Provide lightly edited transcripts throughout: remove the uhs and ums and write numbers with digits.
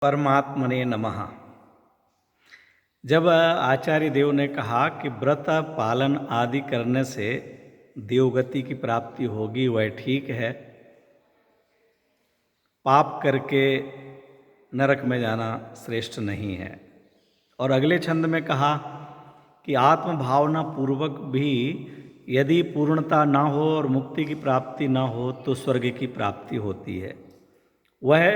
परमात्मने नमः। जब आचार्य देव ने कहा कि व्रत पालन आदि करने से देवगति की प्राप्ति होगी, वह ठीक है। पाप करके नरक में जाना श्रेष्ठ नहीं है। और अगले छंद में कहा कि आत्म भावना पूर्वक भी यदि पूर्णता ना हो और मुक्ति की प्राप्ति ना हो तो स्वर्ग की प्राप्ति होती है। वह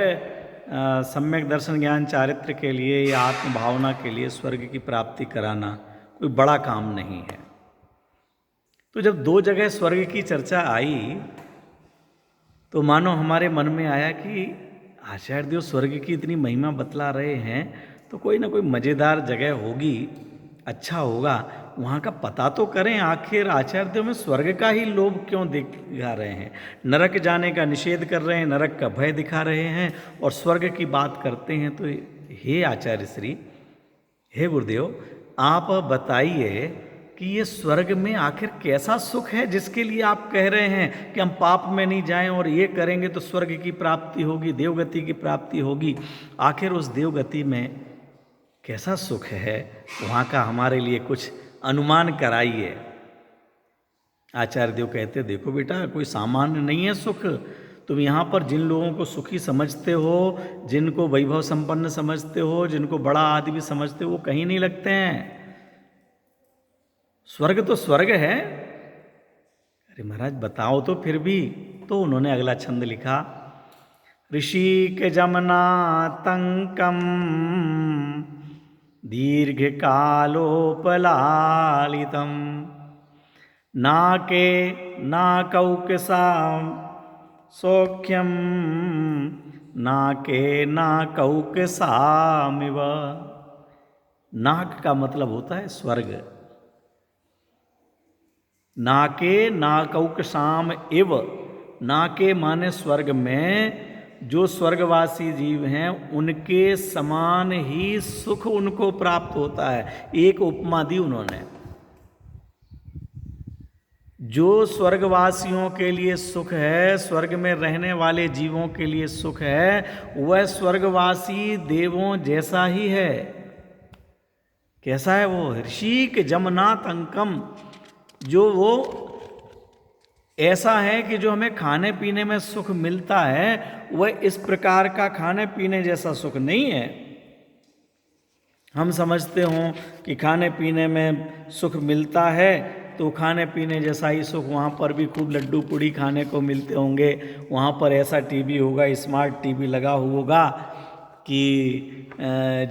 सम्यक दर्शन ज्ञान चारित्र के लिए या आत्म भावना के लिए स्वर्ग की प्राप्ति कराना कोई बड़ा काम नहीं है। तो जब दो जगह स्वर्ग की चर्चा आई तो मानो हमारे मन में आया कि आचार्य देव स्वर्ग की इतनी महिमा बतला रहे हैं तो कोई ना कोई मज़ेदार जगह होगी, अच्छा होगा, वहाँ का पता तो करें। आखिर आचार्य देव में स्वर्ग का ही लोभ क्यों दिखा रहे हैं? नरक जाने का निषेध कर रहे हैं, नरक का भय दिखा रहे हैं और स्वर्ग की बात करते हैं। तो हे आचार्य श्री, हे गुरुदेव, आप बताइए कि ये स्वर्ग में आखिर कैसा सुख है जिसके लिए आप कह रहे हैं कि हम पाप में नहीं जाएं और ये करेंगे तो स्वर्ग की प्राप्ति होगी, देवगति की प्राप्ति होगी। आखिर उस देवगति में कैसा सुख है, वहाँ का हमारे लिए कुछ अनुमान कराइए। आचार्य देव कहते, देखो बेटा, कोई सामान्य नहीं है सुख। तुम यहाँ पर जिन लोगों को सुखी समझते हो, जिनको वैभव संपन्न समझते हो, जिनको बड़ा आदमी समझते हो, वो कहीं नहीं लगते हैं। स्वर्ग तो स्वर्ग है। अरे महाराज बताओ तो फिर भी। तो उन्होंने अगला छंद लिखा, ऋषिक जमनातंकम दीर्घ कालोपलालितम नाके नाकौकसाम सौख्यम नाके नाकौकसामिव। नाक का मतलब होता है स्वर्ग। नाके नाकौकसाम इव, नाके माने स्वर्ग में जो स्वर्गवासी जीव हैं उनके समान ही सुख उनको प्राप्त होता है। एक उपमा दी उन्होंने। जो स्वर्गवासियों के लिए सुख है, स्वर्ग में रहने वाले जीवों के लिए सुख है, वह स्वर्गवासी देवों जैसा ही है। कैसा है वो? ऋषिक जमनात अंकम, जो वो ऐसा है कि जो हमें खाने पीने में सुख मिलता है वह इस प्रकार का खाने पीने जैसा सुख नहीं है। हम समझते हों कि खाने पीने में सुख मिलता है तो खाने पीने जैसा ही सुख वहाँ पर भी खूब लड्डू पूड़ी खाने को मिलते होंगे, वहाँ पर ऐसा टीवी होगा, स्मार्ट टीवी लगा होगा कि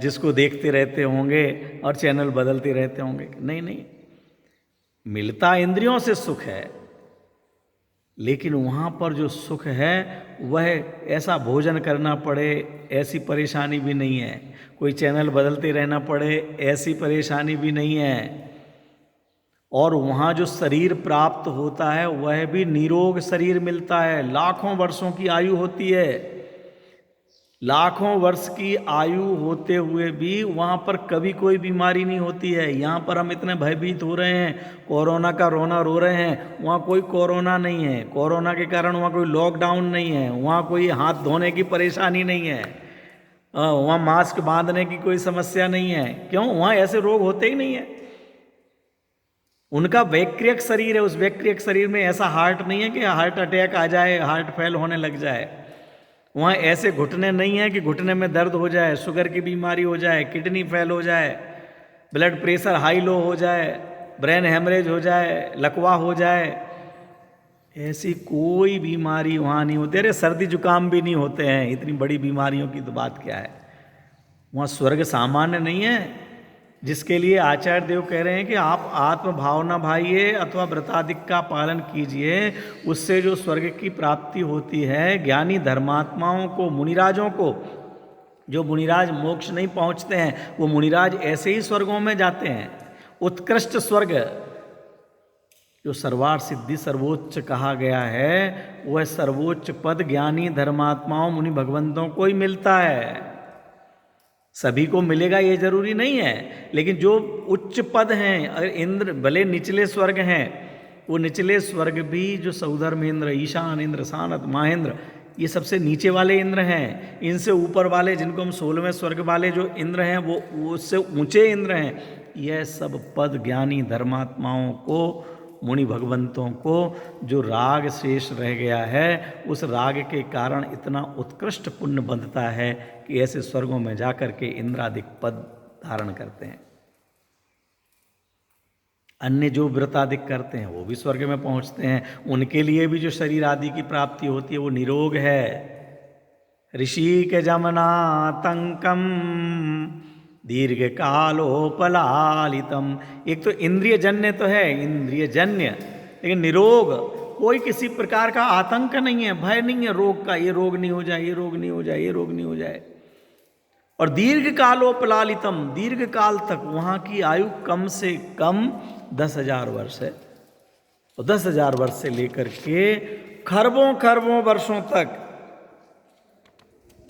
जिसको देखते रहते होंगे और चैनल बदलते रहते होंगे। नहीं नहीं, मिलता इंद्रियों से सुख है, लेकिन वहाँ पर जो सुख है वह ऐसा भोजन करना पड़े ऐसी परेशानी भी नहीं है, कोई चैनल बदलते रहना पड़े ऐसी परेशानी भी नहीं है। और वहाँ जो शरीर प्राप्त होता है वह भी निरोग शरीर मिलता है। लाखों वर्षों की आयु होती है। लाखों वर्ष की आयु होते हुए भी वहाँ पर कभी कोई बीमारी नहीं होती है। यहाँ पर हम इतने भयभीत हो रहे हैं, कोरोना का रोना रो रहे हैं, वहाँ कोई कोरोना नहीं है। कोरोना के कारण वहाँ कोई लॉकडाउन नहीं है, वहाँ कोई हाथ धोने की परेशानी नहीं है, वहाँ मास्क बांधने की कोई समस्या नहीं है। क्यों? वहाँ ऐसे रोग होते ही नहीं है। उनका वैक्रियक शरीर है। उस वैक्रियक शरीर में ऐसा हार्ट नहीं है कि हार्ट अटैक आ जाए, हार्ट फेल होने लग जाए। वहाँ ऐसे घुटने नहीं है कि घुटने में दर्द हो जाए, शुगर की बीमारी हो जाए, किडनी फेल हो जाए, ब्लड प्रेशर हाई लो हो जाए, ब्रेन हेमरेज हो जाए, लकवा हो जाए। ऐसी कोई बीमारी वहाँ नहीं होती। अरे सर्दी जुकाम भी नहीं होते हैं, इतनी बड़ी बीमारियों की तो बात क्या है। वहाँ स्वर्ग सामान्य नहीं है, जिसके लिए आचार्य देव कह रहे हैं कि आप आत्म भावना भाइये अथवा व्रतादिक का पालन कीजिए। उससे जो स्वर्ग की प्राप्ति होती है, ज्ञानी धर्मात्माओं को, मुनिराजों को, जो मुनिराज मोक्ष नहीं पहुंचते हैं वो मुनिराज ऐसे ही स्वर्गों में जाते हैं। उत्कृष्ट स्वर्ग जो सर्वार्थ सिद्धि सर्वोच्च कहा गया है, वह सर्वोच्च पद ज्ञानी धर्मात्माओं मुनि भगवंतों को ही मिलता है। सभी को मिलेगा ये जरूरी नहीं है, लेकिन जो उच्च पद हैं, अगर इंद्र भले निचले स्वर्ग हैं, वो निचले स्वर्ग भी जो सौधर्मेंद्र, ईशान इंद्र, सानत, महेंद्र, ये सबसे नीचे वाले इंद्र हैं। इनसे ऊपर वाले जिनको हम 16वें स्वर्ग वाले जो इंद्र हैं वो उससे ऊंचे इंद्र हैं। यह सब पद ज्ञानी धर्मात्माओं को, मुनि भगवंतों को जो राग शेष रह गया है, उस राग के कारण इतना उत्कृष्ट पुण्य बंधता है कि ऐसे स्वर्गों में जाकर के इंद्रादिक पद धारण करते हैं। अन्य जो व्रतादिक करते हैं वो भी स्वर्ग में पहुंचते हैं। उनके लिए भी जो शरीर आदि की प्राप्ति होती है वो निरोग है। ऋषि के जमनातंकम दीर्घ कालोपलालितम। एक तो इंद्रिय जन्य तो है, इंद्रिय जन्य, लेकिन निरोग, कोई किसी प्रकार का आतंक नहीं है, भय नहीं है रोग का, ये रोग नहीं हो जाए, ये रोग नहीं हो जाए, ये रोग नहीं हो जाए। और दीर्घ कालोपलालितम, दीर्घ काल तक, वहां की आयु कम से कम 10,000 वर्ष है। तो 10,000 वर्ष से लेकर के खरबों खरबों वर्षों तक।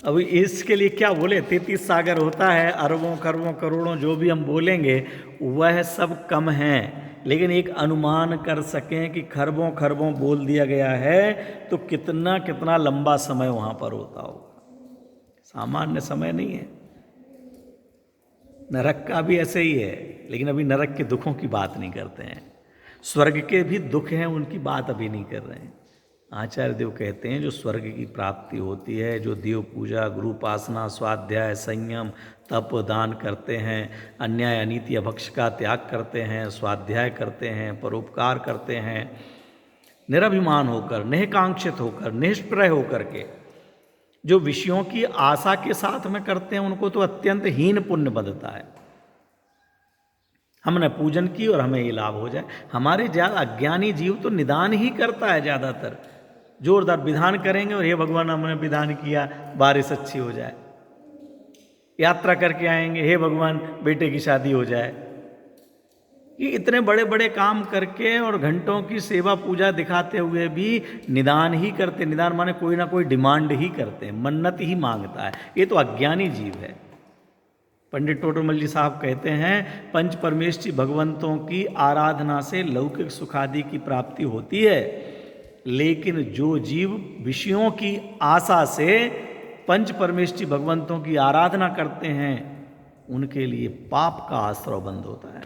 अभी इसके लिए क्या बोले, 33 सागर होता है, अरबों खरबों करोड़ों जो भी हम बोलेंगे वह सब कम है, लेकिन एक अनुमान कर सकें कि खरबों खरबों बोल दिया गया है तो कितना कितना लंबा समय वहां पर होता होगा। सामान्य समय नहीं है। नरक का भी ऐसे ही है, लेकिन अभी नरक के दुखों की बात नहीं करते हैं। स्वर्ग के भी दुख हैं, उनकी बात अभी नहीं कर रहे हैं। आचार्य देव कहते हैं जो स्वर्ग की प्राप्ति होती है, जो देव पूजा, गुरु उपासना, स्वाध्याय, संयम, तप, दान करते हैं, अन्याय अनीति अभक्ष का त्याग करते हैं, स्वाध्याय करते हैं, परोपकार करते हैं, निरभिमान होकर, निःकांक्षित होकर, निष्प्रय होकर के, जो विषयों की आशा के साथ में करते हैं, उनको तो अत्यंत हीन पुण्य बंधता है। हमने पूजन की और हमें ये लाभ हो जाए। हमारे ज्यादा अज्ञानी जीव तो निदान ही करता है, ज़्यादातर जोरदार विधान करेंगे और हे भगवान हमने विधान किया बारिश अच्छी हो जाए, यात्रा करके आएंगे, हे भगवान बेटे की शादी हो जाए। ये इतने बड़े बड़े काम करके और घंटों की सेवा पूजा दिखाते हुए भी निदान ही करते, निदान माने कोई ना कोई डिमांड ही करते हैं, मन्नत ही मांगता है। ये तो अज्ञानी जीव है। पंडित टोडरमल जी साहब कहते हैं पंच परमेष्ठी भगवंतों की आराधना से लौकिक सुखादि की प्राप्ति होती है, लेकिन जो जीव विषयों की आशा से पंच परमेष्ठी भगवंतों की आराधना करते हैं, उनके लिए पाप का आश्रय बंद होता है।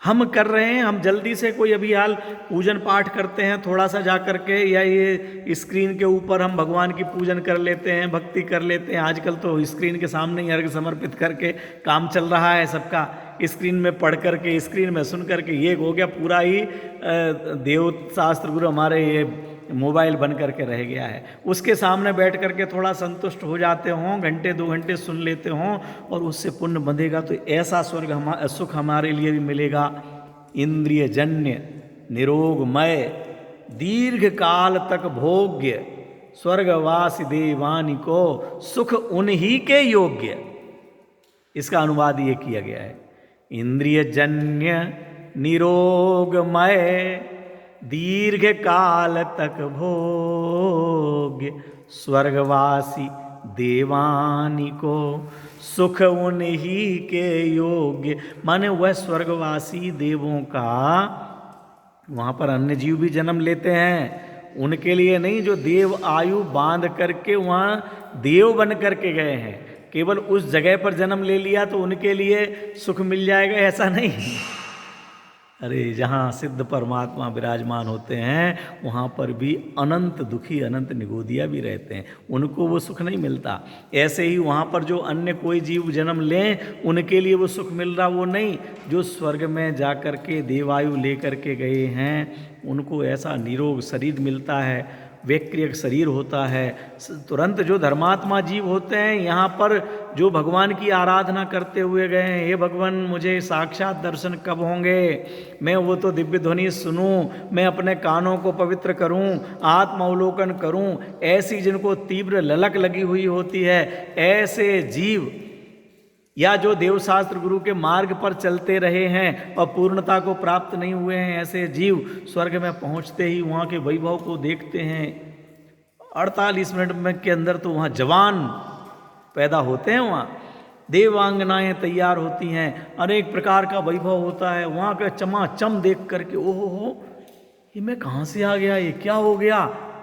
हम कर रहे हैं, हम जल्दी से कोई अभी हाल पूजन पाठ करते हैं थोड़ा सा जा कर के, या ये स्क्रीन के ऊपर हम भगवान की पूजन कर लेते हैं, भक्ति कर लेते हैं। आजकल तो स्क्रीन के सामने ही अर्घ्य समर्पित करके काम चल रहा है सबका। स्क्रीन में पढ़ करके, स्क्रीन में सुन करके ये हो गया, पूरा ही देव शास्त्र गुरु हमारे ये मोबाइल बन करके रह गया है। उसके सामने बैठ करके थोड़ा संतुष्ट हो जाते हों, घंटे 2 घंटे सुन लेते हों और उससे पुण्य बंधेगा तो ऐसा स्वर्ग सुख हमारे लिए भी मिलेगा। इंद्रिय जन्य, निरोगमय, दीर्घ काल तक भोग्य, स्वर्गवासी देवानी को सुख उन्हीं के योग्य। इसका अनुवाद ये किया गया है, इंद्रिय जन्य निरोगमय दीर्घ काल तक भोग्य, स्वर्गवासी देवानी को सुख उन्हीं के योग्य। माने वह स्वर्गवासी देवों का, वहाँ पर अन्य जीव भी जन्म लेते हैं, उनके लिए नहीं जो देव आयु बांध करके वहाँ देव बन करके गए हैं, केवल उस जगह पर जन्म ले लिया तो उनके लिए सुख मिल जाएगा, ऐसा नहीं। अरे जहाँ सिद्ध परमात्मा विराजमान होते हैं वहाँ पर भी अनंत दुखी, अनंत निगोदिया भी रहते हैं, उनको वो सुख नहीं मिलता। ऐसे ही वहाँ पर जो अन्य कोई जीव जन्म लें उनके लिए वो सुख मिल रहा, वो नहीं। जो स्वर्ग में जा कर के देवायु ले कर के गए हैं उनको ऐसा निरोग शरीर मिलता है, वैक्रियक शरीर होता है। तुरंत जो धर्मात्मा जीव होते हैं यहाँ पर जो भगवान की आराधना करते हुए गए हैं, हे भगवान मुझे साक्षात दर्शन कब होंगे, मैं वो तो दिव्य ध्वनि सुनूं, मैं अपने कानों को पवित्र करूं, आत्मावलोकन करूं, ऐसी जिनको तीव्र ललक लगी हुई होती है, ऐसे जीव या जो देवशास्त्र गुरु के मार्ग पर चलते रहे हैं और पूर्णता को प्राप्त नहीं हुए हैं, ऐसे जीव स्वर्ग में पहुंचते ही वहाँ के वैभव को देखते हैं। 48 मिनट में के अंदर तो वहाँ जवान पैदा होते हैं, वहाँ देवांगनाएं तैयार होती हैं, अनेक प्रकार का वैभव होता है। वहाँ का चमाचम देख करके ओहो हो, ये मैं कहाँ से आ गया, ये क्या हो गया,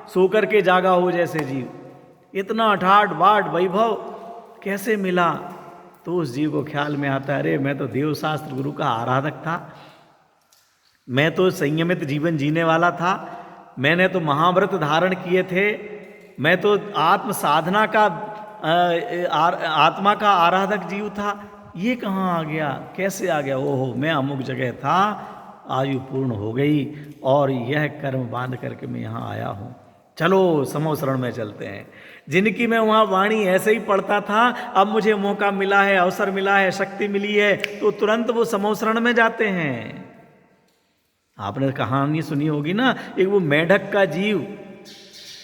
सो करके जागा हो जैसे जीव, इतना ठाट बाट वैभव कैसे मिला। तो उस जीव को ख्याल में आता है, अरे मैं तो देव शास्त्र गुरु का आराधक था, मैं तो संयमित जीवन जीने वाला था, मैंने तो महाव्रत धारण किए थे, मैं तो आत्म साधना का आत्मा का आराधक जीव था, ये कहाँ आ गया, कैसे आ गया। ओहो, मैं अमुक जगह था, आयु पूर्ण हो गई और यह कर्म बांध करके मैं यहाँ आया हूँ। चलो समो शरण में चलते हैं। जिनकी मैं वहाँ वाणी ऐसे ही पढ़ता था, अब मुझे मौका मिला है, अवसर मिला है, शक्ति मिली है, तो तुरंत वो समो शरण में जाते हैं। आपने कहानी सुनी होगी ना, एक वो मेढक का जीव,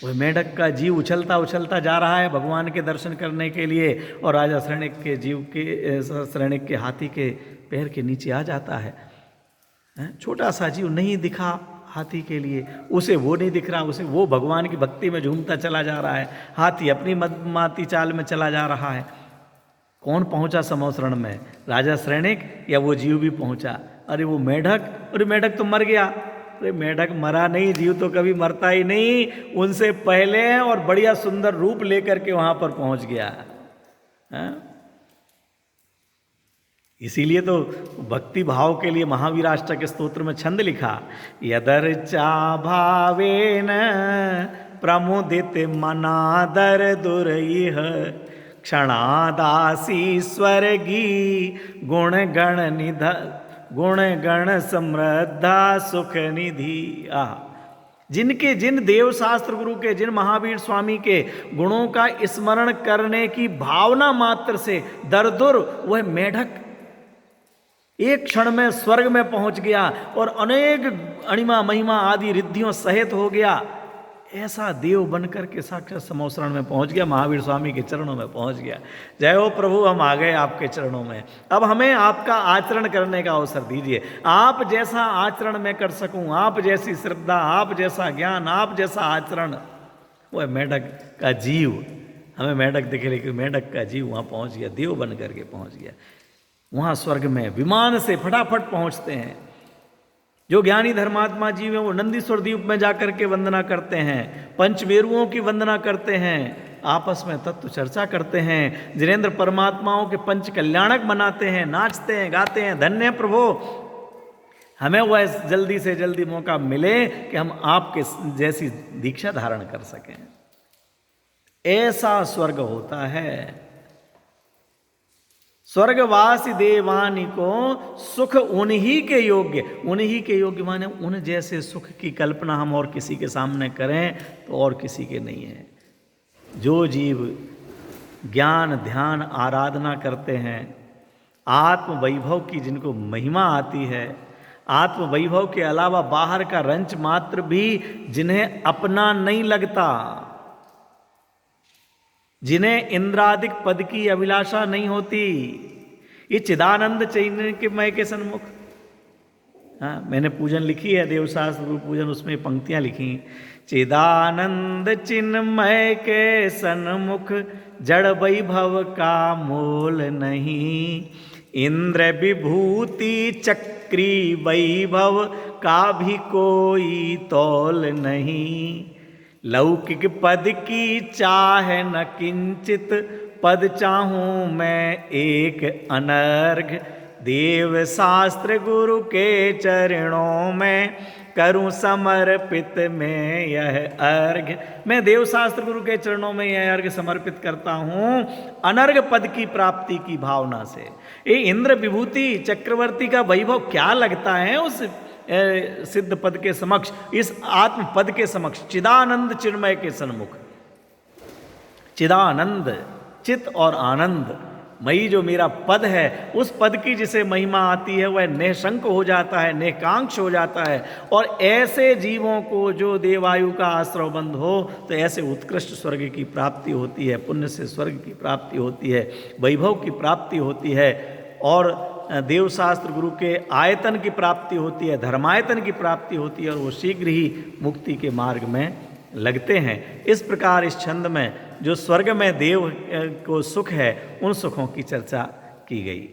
वह मेढक का जीव उछलता उछलता जा रहा है भगवान के दर्शन करने के लिए, और राजा श्रेणिक के जीव के श्रेणिक के हाथी के पैर के नीचे आ जाता है। छोटा सा जीव नहीं दिखा हाथी के लिए, उसे वो नहीं दिख रहा, उसे वो भगवान की भक्ति में झूमता चला जा रहा है, हाथी अपनी मदमाती चाल में चला जा रहा है। कौन पहुंचा समो शरण में, राजा श्रेणिक या वो जीव भी पहुंचा। अरे वो मेढक, अरे मेढक तो मर गया। अरे मेढक मरा नहीं, जीव तो कभी मरता ही नहीं, उनसे पहले और बढ़िया सुंदर रूप लेकर के वहां पर पहुंच गया। इसीलिए तो भक्ति भाव के लिए महावीराष्टक स्तोत्र में छंद लिखा, यदर्चा भावेन प्रमुदित मनादर दुरइह क्षणादासी स्वर्गी गुण गण समृद्धा सुख निधि। जिनके जिन देव शास्त्र गुरु के, जिन महावीर स्वामी के गुणों का स्मरण करने की भावना मात्र से दरदुर वह मेढक एक क्षण में स्वर्ग में पहुंच गया और अनेक अणिमा महिमा आदि रिद्धियों सहित हो गया, ऐसा देव बनकर के साक्षात समो शरण में पहुंच गया, महावीर स्वामी के चरणों में पहुंच गया। जय हो प्रभु, हम आ गए आपके चरणों में, अब हमें आपका आचरण करने का अवसर दीजिए। आप जैसा आचरण मैं कर सकूं, आप जैसी श्रद्धा, आप जैसा ज्ञान, आप जैसा आचरण। वह मेढक का जीव, हमें मेढक दिखे लेकिन मेढक का जीव वहाँ पहुँच गया, देव बन करके पहुँच गया। वहाँ स्वर्ग में विमान से फटाफट पहुँचते हैं। जो ज्ञानी धर्मात्मा जीव हैं वो नंदीश्वर द्वीप में जाकर के वंदना करते हैं, पंचमेरुओं की वंदना करते हैं, आपस में तत्व चर्चा करते हैं, जिनेंद्र परमात्माओं के पंच कल्याणक बनाते हैं, नाचते हैं, गाते हैं। धन्य प्रभु, हमें वह जल्दी से जल्दी मौका मिले कि हम आपके जैसी दीक्षा धारण कर सकें। ऐसा स्वर्ग होता है। स्वर्गवासी देवानी को सुख उन्हीं के योग्य माने उन जैसे सुख की कल्पना हम और किसी के सामने करें तो और किसी के नहीं है। जो जीव ज्ञान ध्यान आराधना करते हैं, आत्म वैभव की जिनको महिमा आती है, आत्म वैभव के अलावा बाहर का रंच मात्र भी जिन्हें अपना नहीं लगता, जिन्हें इंद्रादिक पद की अभिलाषा नहीं होती, ये चिदानंद चैतन्य के मय के सन्मुख। हाँ, मैंने पूजन लिखी है, देवशास्त्र गुरु पूजन, उसमें पंक्तियां लिखी, चिदानंद चिन्मय के सन्मुख जड़ वैभव का मोल नहीं, इंद्र विभूति चक्री वैभव का भी कोई तौल नहीं, लौकिक पद की चाह न किंचित, पद चाहूं मैं एक अनर्घ, देव शास्त्र गुरु के चरणों में करूं समर्पित मैं यह अर्घ। मैं देव शास्त्र गुरु के चरणों में यह अर्घ समर्पित करता हूं अनर्घ पद की प्राप्ति की भावना से। ये इंद्र विभूति चक्रवर्ती का वैभव क्या लगता है उस सिद्ध पद के समक्ष, इस आत्म पद के समक्ष, चिदानंद चिन्मय के सन्मुख। चिदानंद, चित और आनंद मई जो मेरा पद है, उस पद की जिसे महिमा आती है वह निःशंक हो जाता है, निःकांक्ष हो जाता है। और ऐसे जीवों को जो देवायु का आश्रय बंद हो तो ऐसे उत्कृष्ट स्वर्ग की प्राप्ति होती है, पुण्य से स्वर्ग की प्राप्ति होती है, वैभव की प्राप्ति होती है, और देवशास्त्र गुरु के आयतन की प्राप्ति होती है, धर्मायतन की प्राप्ति होती है, और वो शीघ्र ही मुक्ति के मार्ग में लगते हैं। इस प्रकार इस छंद में जो स्वर्ग में देव को सुख है, उन सुखों की चर्चा की गई।